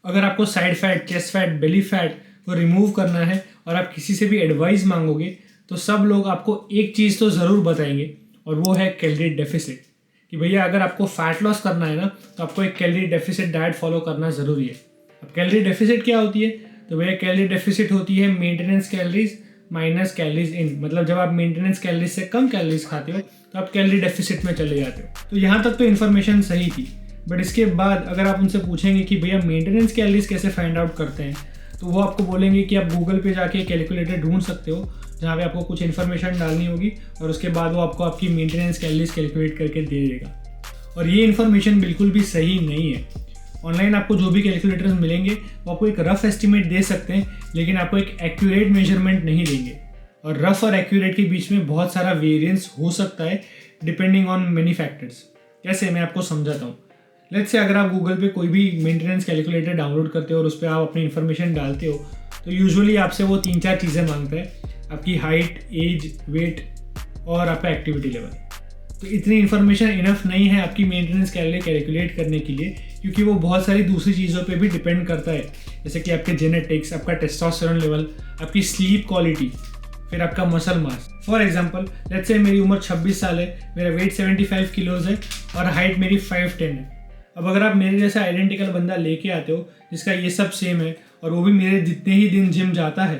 अगर आपको side fat, chest fat, belly fat को रिमूव करना है और आप किसी से भी एडवाइस मांगोगे तो सब लोग आपको एक चीज़ तो ज़रूर बताएंगे और वो है कैलोरी डेफिसिट। कि भैया अगर आपको फैट लॉस करना है ना तो आपको एक कैलोरी डेफिसिट डाइट फॉलो करना ज़रूरी है। अब कैलोरी डेफिसिट क्या होती है? तो भैया कैलोरी डेफिसिट होती है maintenance calories minus calories in. मतलब जब आप मेंटेनेंस कैलोरीज से कम कैलोरीज खाते हो तो आप कैलोरी डेफिसिट में चले जाते हो। तो यहाँ तक तो इन्फॉर्मेशन सही थी, बट इसके बाद अगर आप उनसे पूछेंगे कि भैया मेंटेनेंस कैलोरीज कैसे फाइंड आउट करते हैं, तो वो आपको बोलेंगे कि आप गूगल पे जाके कैलकुलेटर ढूंढ सकते हो जहाँ पे आपको कुछ इन्फॉर्मेशन डालनी होगी और उसके बाद वो आपको आपकी मेंटेनेंस कैलोरीज कैलकुलेट करके दे देगा। और ये इन्फॉर्मेशन बिल्कुल भी सही नहीं है। ऑनलाइन आपको जो भी कैलकुलेटर्स मिलेंगे वो आपको एक रफ एस्टिमेट दे सकते हैं, लेकिन आपको एक एक्यूरेट मेजरमेंट नहीं देंगे। और रफ और एक्यूरेट के बीच में बहुत सारा वेरिएंस हो सकता है डिपेंडिंग ऑन मेनी फैक्टर्स। कैसे, मैं आपको समझाता हूँ। लेट्स से अगर आप गूगल पे कोई भी मेंटेनेंस कैलकुलेटर डाउनलोड करते हो और उस पर आप अपनी इन्फॉर्मेशन डालते हो तो यूजुअली आपसे वो 3-4 चीज़ें मांगता है, आपकी हाइट, एज, वेट और आपका एक्टिविटी लेवल। तो इतनी इन्फॉर्मेशन इनफ नहीं है आपकी मेंटेनेंस कैलोरी कैलकुलेट करने के लिए, क्योंकि वो बहुत सारी दूसरी चीज़ों पे भी डिपेंड करता है, जैसे कि आपके जेनेटिक्स, आपका टेस्टोस्टेरोन लेवल, आपकी स्लीप क्वालिटी, फिर आपका muscle mass. For example let's say मेरी उम्र 26 साल है, मेरा वेट 75 किलोज है और हाइट मेरी 5'10" है। अब अगर आप मेरे जैसा आइडेंटिकल बंदा लेके आते हो जिसका ये सब सेम है और वो भी मेरे जितने ही दिन जिम जाता है,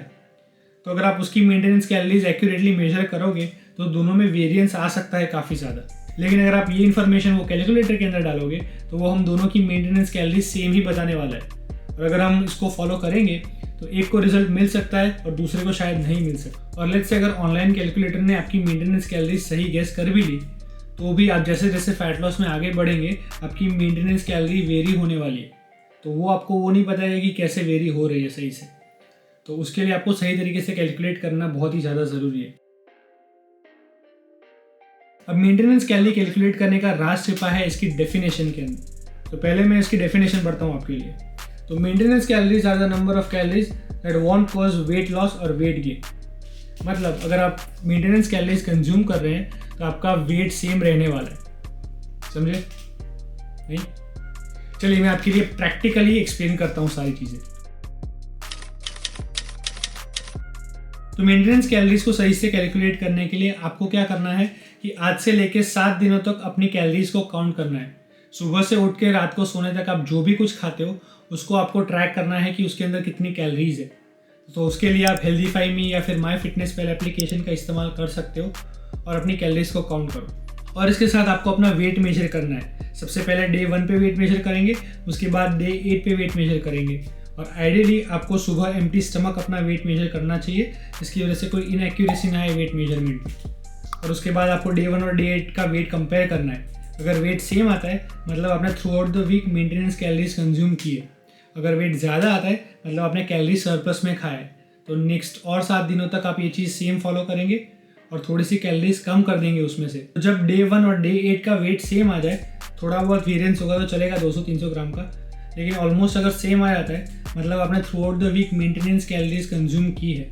तो अगर आप उसकी मेंटेनेंस कैलोरीज एक्यूरेटली मेजर करोगे तो दोनों में वेरिएंस आ सकता है काफ़ी ज़्यादा। लेकिन अगर आप ये इन्फॉर्मेशन वो कैलकुलेटर के अंदर डालोगे तो वो हम दोनों की मेंटेनेंस कैलोरीज सेम ही बताने वाला है। और अगर हम इसको फॉलो करेंगे तो एक को रिजल्ट मिल सकता है और दूसरे को शायद नहीं मिल सकता। और लेट्स से अगर ऑनलाइन कैलकुलेटर ने आपकी मेंटेनेंस कैलोरीज सही गेस कर भी ली तो भी आप जैसे जैसे फैट लॉस में आगे बढ़ेंगे आपकी मेंटेनेंस कैलोरी वेरी होने वाली है। तो वो आपको वो नहीं पता है कि कैसे वेरी हो रही है सही से। तो उसके लिए आपको सही तरीके से कैलकुलेट करना बहुत ही ज़्यादा ज़रूरी है। अब मेंटेनेंस कैलोरी कैलकुलेट करने का राज छिपा है इसकी डेफिनेशन के अंदर। तो पहले मैं इसकी डेफिनेशन पढ़ता हूँ आपके लिए। तो maintenance calories are the number of calories that won't cause weight loss और वेट गेन। मतलब अगर आप मेंटेनेंस कैलोरीज कंज्यूम कर रहे हैं तो आपका वेट सेम रहने वाला है। समझे? नहीं? चलिए मैं आपके लिए प्रैक्टिकली एक्सप्लेन करता हूँ सारी चीज़ें। तो मेंटेनेंस कैलोरीज को सही से कैलकुलेट करने के लिए आपको क्या करना है कि आज से लेके 7 दिनों तक अपनी कैलोरीज को काउंट करना है। सुबह से उठ के रात को सोने तक आप जो भी कुछ खाते हो उसको आपको ट्रैक करना है कि उसके अंदर कितनी कैलोरीज है। तो उसके लिए आप हेल्दीफाई मी या फिर माई फिटनेस पल एप्लीकेशन का इस्तेमाल कर सकते हो और अपनी कैलोरीज को काउंट करो। और इसके साथ आपको अपना वेट मेजर करना है। सबसे पहले डे 1 पे वेट मेजर करेंगे, उसके बाद डे 8 पे वेट मेजर करेंगे। और आइडियली आपको सुबह एम्प्टी स्टमक अपना वेट मेजर करना चाहिए, जिसकी वजह से कोई इनएक्यूरेसी ना आए वेट मेजरमेंट में। और उसके बाद आपको डे 1 और डे 8 का वेट कंपेयर करना है। अगर वेट सेम आता है मतलब आपने throughout the week maintenance calories consume की है। अगर वेट ज़्यादा आता है मतलब आपने कैलोरी सरप्लस में खाया है। तो नेक्स्ट और 7 दिनों तक आप ये चीज़ सेम फॉलो करेंगे और थोड़ी सी कैलोरीज कम कर देंगे उसमें से। तो जब डे 1 और डे 8 का वेट सेम आ जाए, थोड़ा बहुत वेरिएंस होगा तो चलेगा 200-300 ग्राम का, लेकिन ऑलमोस्ट अगर सेम आ जाता है मतलब आपने throughout the week maintenance calories consume की है।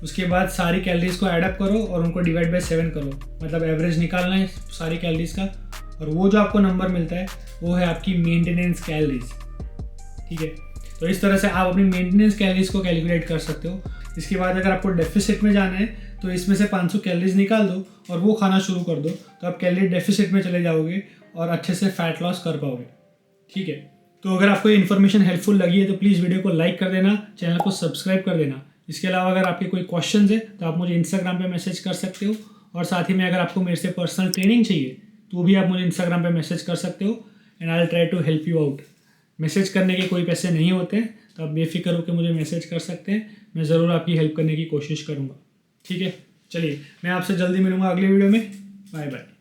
उसके बाद सारी कैलोरीज को ऐड अप करो और उनको डिवाइड बाय 7 करो, मतलब एवरेज निकालना है सारी कैलोरीज का। और वो जो आपको नंबर मिलता है वो है आपकी मेंटेनेंस कैलोरीज। ठीक है, तो इस तरह से आप अपनी मेंटेनेंस कैलोरीज को कैलकुलेट कर सकते हो। इसके बाद अगर आपको डेफिसिट में जाना है तो इसमें से 500 कैलोरीज निकाल दो और वो खाना शुरू कर दो, तो आप कैलोरी डेफिसिट में चले जाओगे और अच्छे से फैट लॉस कर पाओगे। ठीक है, तो अगर आपको ये इन्फॉर्मेशन हेल्पफुल लगी है तो प्लीज़ वीडियो को लाइक कर देना, चैनल को सब्सक्राइब कर देना। इसके अलावा अगर आपके कोई क्वेश्चन है तो आप मुझे इंस्टाग्राम पे मैसेज कर सकते हो, और साथ ही में अगर आपको मेरे से पर्सनल ट्रेनिंग चाहिए तो भी आप मुझे इंस्टाग्राम पे मैसेज कर सकते हो and I will try to help you out. Message करने के कोई पैसे नहीं होते हैं, तो आप बेफिक्र होकर मुझे मैसेज कर सकते हैं। मैं ज़रूर आपकी हेल्प करने की कोशिश करूँगा। ठीक है, चलिए मैं आपसे जल्दी मिलूँगा अगले वीडियो में। Bye bye.